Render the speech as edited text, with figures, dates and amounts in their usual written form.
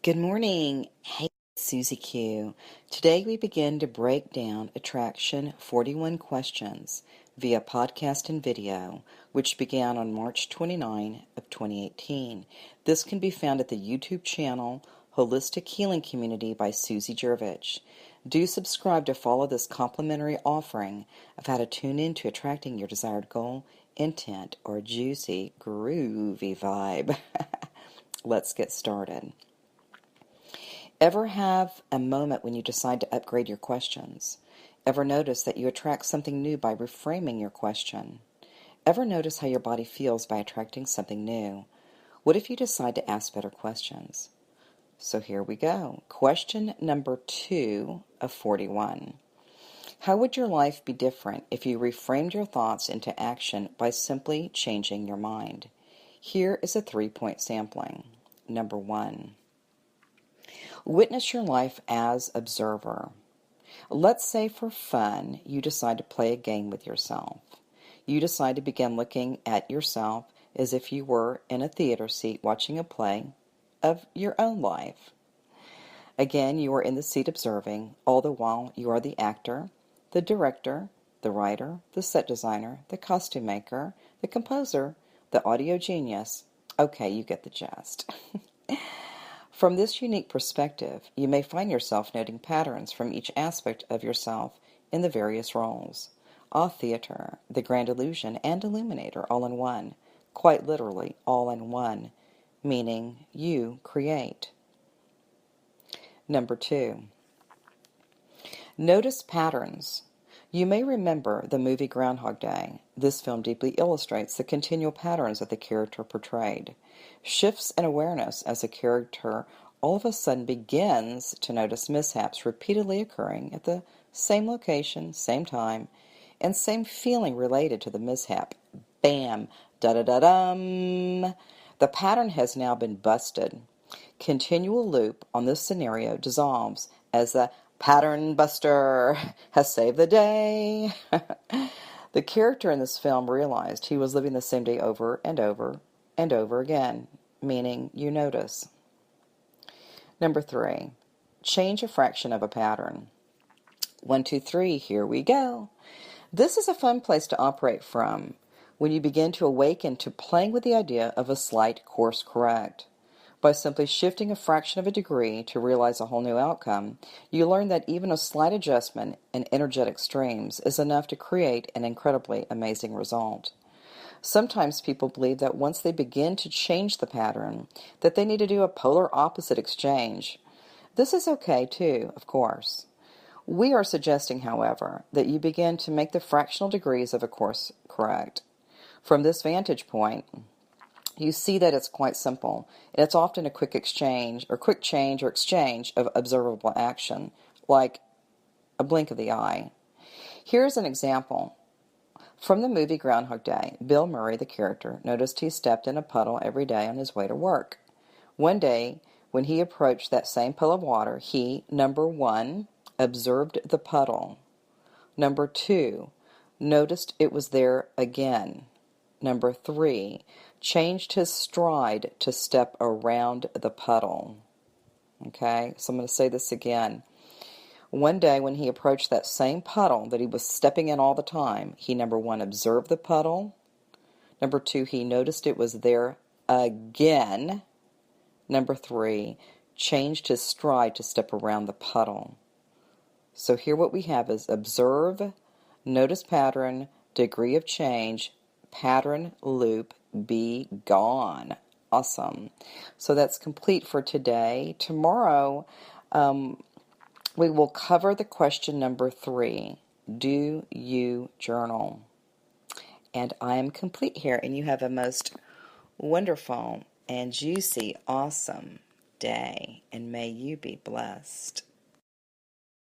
Good morning. Hey, Susie Q. Today we begin to break down Attraction 41 Questions via podcast and video, which began on March 29 of 2018. This can be found at the YouTube channel Holistic Healing Community by Susie Jervich. Do subscribe to follow this complimentary offering of how to tune in to attracting your desired goal, intent, or juicy, groovy vibe. Let's get started. Ever have a moment when you decide to upgrade your questions? Ever notice that you attract something new by reframing your question? Ever notice how your body feels by attracting something new? What if you decide to ask better questions? So here we go. Question number 2 of 41. How would your life be different if you reframed your thoughts into action by simply changing your mind? Here is a 3-point sampling. Number 1. Witness your life as observer. Let's say for fun, you decide to play a game with yourself. You decide to begin looking at yourself as if you were in a theater seat watching a play of your own life. Again, you are in the seat observing, all the while you are the actor, the director, the writer, the set designer, the costume maker, the composer, the audio genius. Okay, you get the gist. From this unique perspective, you may find yourself noting patterns from each aspect of yourself in the various roles. Theater, the grand illusion, and illuminator all in one. Quite literally, all in one, meaning you create. Number 2. Notice patterns. You may remember the movie Groundhog Day. This film deeply illustrates the continual patterns that the character portrayed. Shifts in awareness as a character all of a sudden begins to notice mishaps repeatedly occurring at the same location, same time, and same feeling related to the mishap. Bam! Da-da-da-dum! The pattern has now been busted. Continual loop on this scenario dissolves as the pattern buster has saved the day. The character in this film realized he was living the same day over and over and over again, meaning you notice. Number 3, change a fraction of a pattern. 1, 2, 3, here we go. This is a fun place to operate from when you begin to awaken to playing with the idea of a slight course correct. By simply shifting a fraction of a degree to realize a whole new outcome, you learn that even a slight adjustment in energetic streams is enough to create an incredibly amazing result. Sometimes people believe that once they begin to change the pattern, that they need to do a polar opposite exchange. This is okay too, of course. We are suggesting, however, that you begin to make the fractional degrees of a course correct. From this vantage point, you see that it's quite simple, and it's often a quick change or exchange of observable action, like a blink of the eye. Here's an example. From the movie Groundhog Day, Bill Murray, the character, noticed he stepped in a puddle every day on his way to work. One day, when he approached that same puddle of water, he, number 1, observed the puddle. Number 2, noticed it was there again. Number 3, changed his stride to step around the puddle. Okay, so I'm going to say this again. One day when he approached that same puddle that he was stepping in all the time, he, number 1, observed the puddle. Number 2, he noticed it was there again. Number 3, changed his stride to step around the puddle. So here what we have is observe, notice pattern, degree of change, pattern, loop, be gone. Awesome. So that's complete for today. Tomorrow, we will cover the question number 3. Do you journal? And I am complete here, and you have a most wonderful and juicy, awesome day, and may you be blessed.